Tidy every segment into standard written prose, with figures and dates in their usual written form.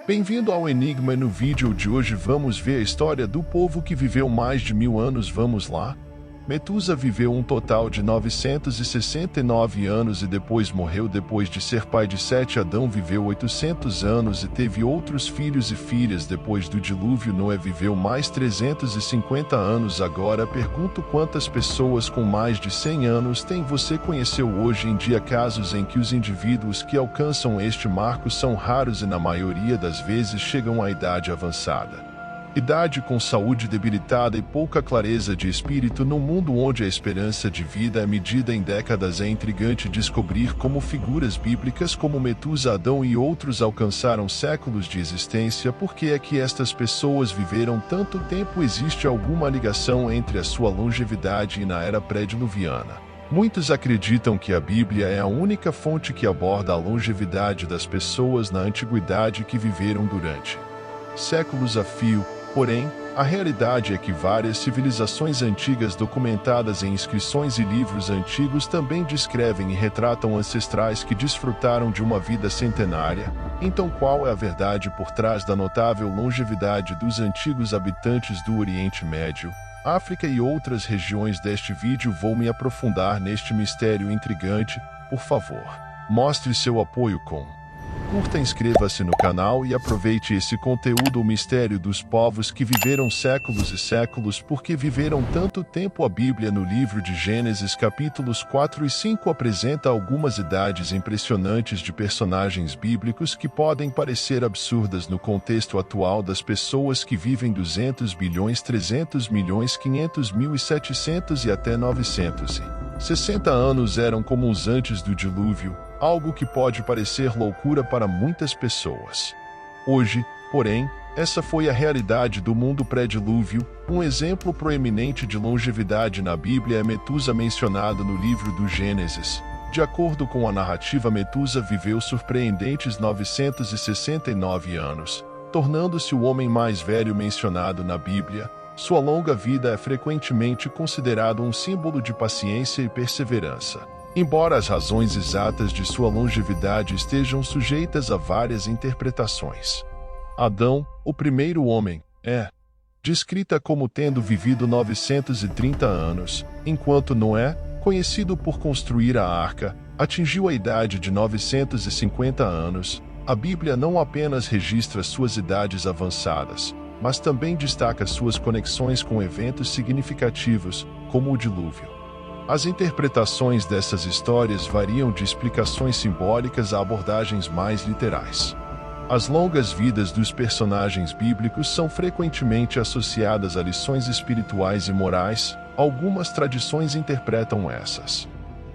Bem-vindo ao Enigma. No vídeo de hoje vamos ver a história do povo que viveu mais de 1000 anos. Vamos lá? Metusa viveu um total de 969 anos e depois morreu. Depois de ser pai de Sete, Adão viveu 800 anos e teve outros filhos e filhas. Depois do dilúvio, Noé viveu mais 350 anos. Agora pergunto: quantas pessoas com mais de 100 anos tem você conheceu hoje em dia? Casos em que os indivíduos que alcançam este marco são raros e na maioria das vezes chegam à idade avançada. Idade com saúde debilitada e pouca clareza de espírito. Num mundo onde a esperança de vida é medida em décadas, é intrigante descobrir como figuras bíblicas como Metusa, Adão e outros alcançaram séculos de existência. Por que é que estas pessoas viveram tanto tempo? Existe alguma ligação entre a sua longevidade e na era pré-diluviana? Muitos acreditam que a Bíblia é a única fonte que aborda a longevidade das pessoas na antiguidade que viveram durante séculos a fio. Porém, a realidade é que várias civilizações antigas documentadas em inscrições e livros antigos também descrevem e retratam ancestrais que desfrutaram de uma vida centenária. Então, qual é a verdade por trás da notável longevidade dos antigos habitantes do Oriente Médio, África e outras regiões? Deste vídeo vou me aprofundar neste mistério intrigante. Por favor, mostre seu apoio com curta, inscreva-se no canal e aproveite esse conteúdo. O mistério dos povos que viveram séculos e séculos. Por que viveram tanto tempo? A Bíblia, no livro de Gênesis, capítulos 4 e 5, apresenta algumas idades impressionantes de personagens bíblicos que podem parecer absurdas no contexto atual das pessoas que vivem 200 bilhões, 300 milhões, 500 mil e 700 e até 960 anos eram comuns antes do dilúvio. Algo que pode parecer loucura para muitas pessoas. Hoje, porém, essa foi a realidade do mundo pré-dilúvio. Um exemplo proeminente de longevidade na Bíblia é Metusa, mencionado no livro do Gênesis. De acordo com a narrativa, Metusa viveu surpreendentes 969 anos, tornando-se o homem mais velho mencionado na Bíblia. Sua longa vida é frequentemente considerado um símbolo de paciência e perseverança. Embora as razões exatas de sua longevidade estejam sujeitas a várias interpretações. Adão, o primeiro homem, é descrita como tendo vivido 930 anos, enquanto Noé, conhecido por construir a arca, atingiu a idade de 950 anos. A Bíblia não apenas registra suas idades avançadas, mas também destaca suas conexões com eventos significativos, como o dilúvio. As interpretações dessas histórias variam de explicações simbólicas a abordagens mais literais. As longas vidas dos personagens bíblicos são frequentemente associadas a lições espirituais e morais. Algumas tradições interpretam essas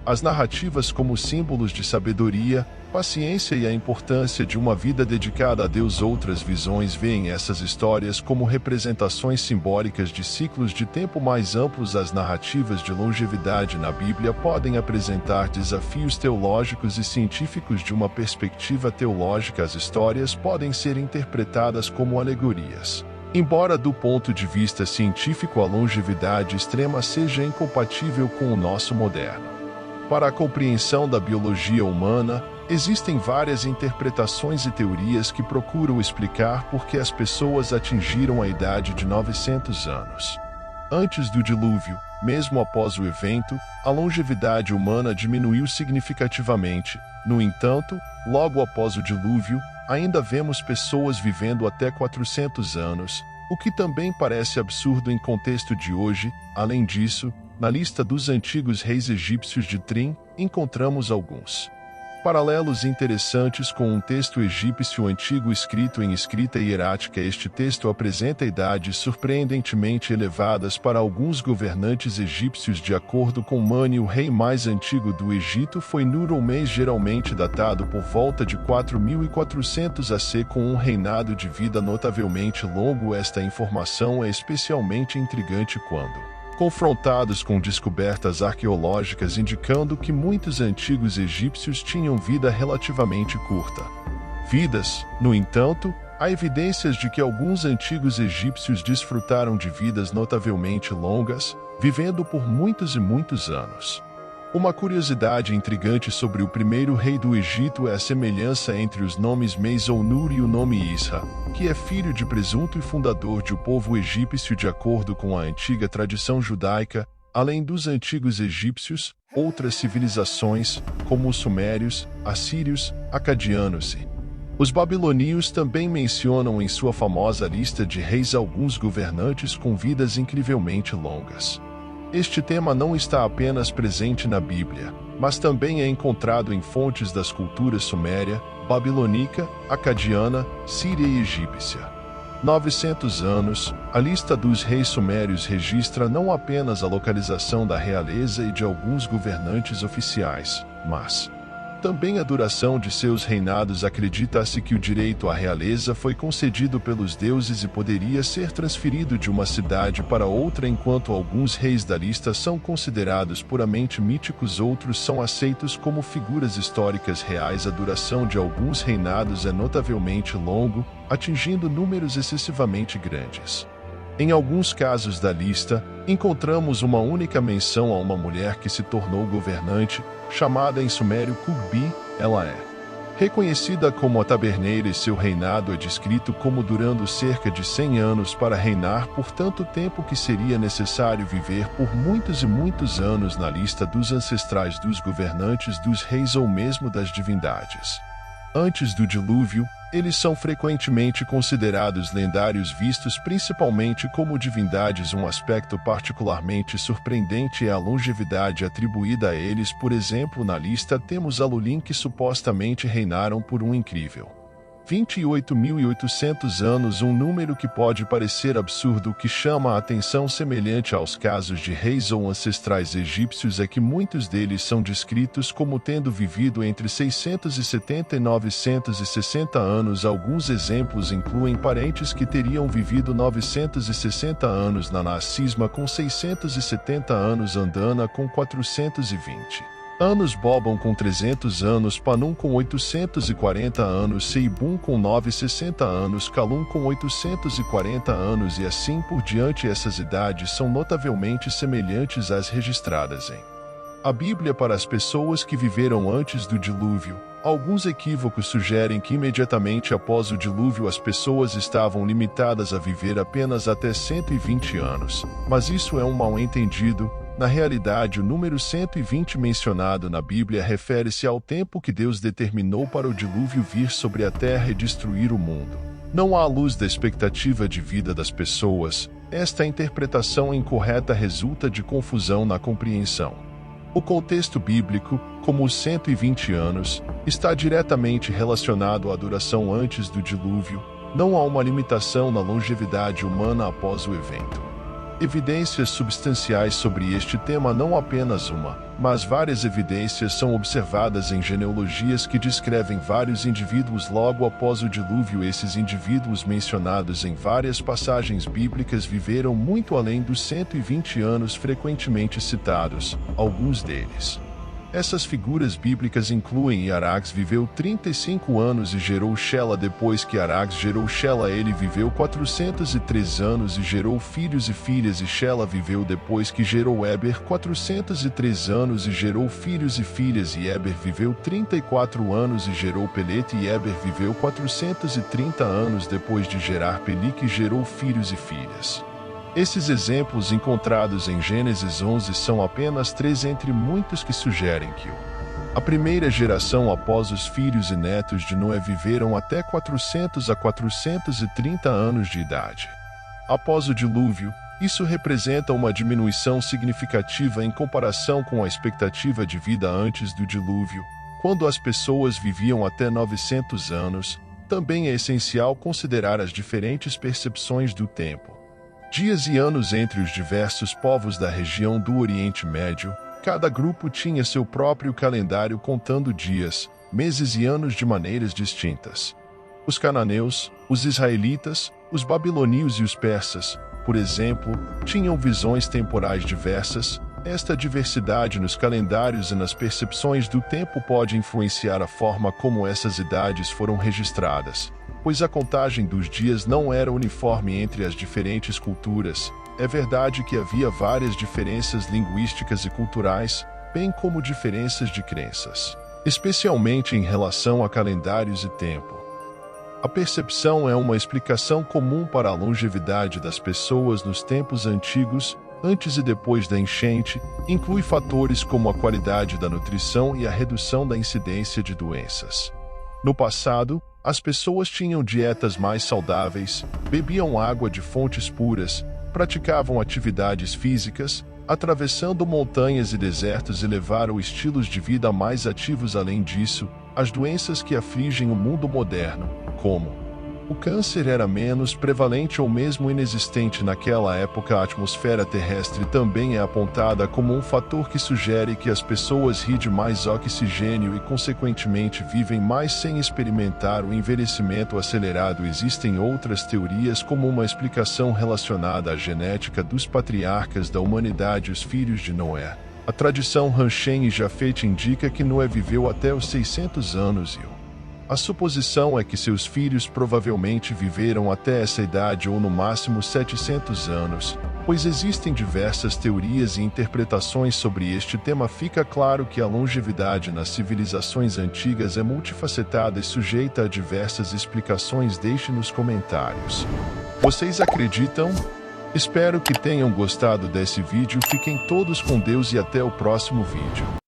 as narrativas como símbolos de sabedoria, paciência e a importância de uma vida dedicada a Deus. Outras visões veem essas histórias como representações simbólicas de ciclos de tempo mais amplos. As narrativas de longevidade na Bíblia podem apresentar desafios teológicos e científicos. De uma perspectiva teológica, as histórias podem ser interpretadas como alegorias. Embora do ponto de vista científico a longevidade extrema seja incompatível com o nosso moderno. Para a compreensão da biologia humana, existem várias interpretações e teorias que procuram explicar por que as pessoas atingiram a idade de 900 anos. Antes do dilúvio, mesmo após o evento, a longevidade humana diminuiu significativamente. No entanto, logo após o dilúvio, ainda vemos pessoas vivendo até 400 anos, o que também parece absurdo em contexto de hoje. Além disso, na lista dos antigos reis egípcios de Trim, encontramos alguns paralelos interessantes com um texto egípcio antigo escrito em escrita hierática. Este texto apresenta idades surpreendentemente elevadas para alguns governantes egípcios. De acordo com Mani, o rei mais antigo do Egito foi Nur-o-Mês, geralmente datado por volta de 4400 AC, com um reinado de vida notavelmente longo. Esta informação é especialmente intrigante quando confrontados com descobertas arqueológicas indicando que muitos antigos egípcios tinham vida relativamente curta. No entanto, há evidências de que alguns antigos egípcios desfrutaram de vidas notavelmente longas, vivendo por muitos e muitos anos. Uma curiosidade intrigante sobre o primeiro rei do Egito é a semelhança entre os nomes Meisonur e o nome Isra, que é filho de presunto e fundador de o povo egípcio de acordo com a antiga tradição judaica. Além dos antigos egípcios, outras civilizações, como os sumérios, assírios, acadianos e os babilônios também mencionam em sua famosa lista de reis alguns governantes com vidas incrivelmente longas. Este tema não está apenas presente na Bíblia, mas também é encontrado em fontes das culturas suméria, babilônica, acadiana, síria e egípcia. 900 anos, a lista dos reis sumérios registra não apenas a localização da realeza e de alguns governantes oficiais, mas também a duração de seus reinados. Acredita-se que o direito à realeza foi concedido pelos deuses e poderia ser transferido de uma cidade para outra. Enquanto alguns reis da lista são considerados puramente míticos, outros são aceitos como figuras históricas reais. A duração de alguns reinados é notavelmente longo, atingindo números excessivamente grandes. Em alguns casos da lista, encontramos uma única menção a uma mulher que se tornou governante, chamada em sumério Kugbi. Ela é reconhecida como a taberneira e seu reinado é descrito como durando cerca de 100 anos para reinar por tanto tempo que seria necessário viver por muitos e muitos anos. Na lista dos ancestrais dos governantes, dos reis ou mesmo das divindades antes do dilúvio, eles são frequentemente considerados lendários, vistos principalmente como divindades. Um aspecto particularmente surpreendente é a longevidade atribuída a eles. Por exemplo, na lista temos Alulim, que supostamente reinaram por um incrível 28.800 anos, um número que pode parecer absurdo. O que chama a atenção, semelhante aos casos de reis ou ancestrais egípcios, é que muitos deles são descritos como tendo vivido entre 670 e 960 anos. Alguns exemplos incluem parentes que teriam vivido 960 anos, Naná Cisma com 670 anos, Andana com 420 anos, Bobon com 300 anos, Panum com 840 anos, Seibum com 960 anos, Calum com 840 anos e assim por diante. Essas idades são notavelmente semelhantes às registradas em a Bíblia para as pessoas que viveram antes do dilúvio. Alguns equívocos sugerem que imediatamente após o dilúvio as pessoas estavam limitadas a viver apenas até 120 anos, mas isso é um mal-entendido. Na realidade, o número 120 mencionado na Bíblia refere-se ao tempo que Deus determinou para o dilúvio vir sobre a terra e destruir o mundo. Não à luz da expectativa de vida das pessoas, esta interpretação incorreta resulta de confusão na compreensão. O contexto bíblico, como os 120 anos, está diretamente relacionado à duração antes do dilúvio. Não há uma limitação na longevidade humana após o evento. Evidências substanciais sobre este tema. Não apenas uma, mas várias evidências são observadas em genealogias que descrevem vários indivíduos logo após o dilúvio. Esses indivíduos mencionados em várias passagens bíblicas viveram muito além dos 120 anos frequentemente citados, alguns deles. Essas figuras bíblicas incluem Arax viveu 35 anos e gerou Shela. Depois que Arax gerou Shela, ele viveu 403 anos e gerou filhos e filhas. E Shela viveu depois que gerou Eber 403 anos e gerou filhos e filhas. E Eber viveu 34 anos e gerou Pelete. E Eber viveu 430 anos depois de gerar Pelique e gerou filhos e filhas. Esses exemplos encontrados em Gênesis 11 são apenas 3 entre muitos que sugerem que a primeira geração após os filhos e netos de Noé viveram até 400 a 430 anos de idade. Após o dilúvio, isso representa uma diminuição significativa em comparação com a expectativa de vida antes do dilúvio, quando as pessoas viviam até 900 anos. Também é essencial considerar as diferentes percepções do tempo, dias e anos entre os diversos povos da região do Oriente Médio. Cada grupo tinha seu próprio calendário contando dias, meses e anos de maneiras distintas. Os cananeus, os israelitas, os babilônios e os persas, por exemplo, tinham visões temporais diversas. Esta diversidade nos calendários e nas percepções do tempo pode influenciar a forma como essas idades foram registradas, pois a contagem dos dias não era uniforme entre as diferentes culturas. É verdade que havia várias diferenças linguísticas e culturais, bem como diferenças de crenças, especialmente em relação a calendários e tempo. A percepção é uma explicação comum para a longevidade das pessoas nos tempos antigos, antes e depois da enchente, inclui fatores como a qualidade da nutrição e a redução da incidência de doenças. No passado, as pessoas tinham dietas mais saudáveis, bebiam água de fontes puras, praticavam atividades físicas, atravessando montanhas e desertos e levaram estilos de vida mais ativos. Além disso, as doenças que afligem o mundo moderno, como o câncer, era menos prevalente ou mesmo inexistente naquela época. A atmosfera terrestre também é apontada como um fator que sugere que as pessoas riem mais oxigênio e, consequentemente, vivem mais sem experimentar o envelhecimento acelerado. Existem outras teorias, como uma explicação relacionada à genética dos patriarcas da humanidade, os filhos de Noé. A tradição Ham-Shem e Jafet indica que Noé viveu até os 600 anos e a suposição é que seus filhos provavelmente viveram até essa idade ou no máximo 700 anos, pois existem diversas teorias e interpretações sobre este tema. Fica claro que a longevidade nas civilizações antigas é multifacetada e sujeita a diversas explicações. Deixe nos comentários. Vocês acreditam? Espero que tenham gostado desse vídeo. Fiquem todos com Deus e até o próximo vídeo.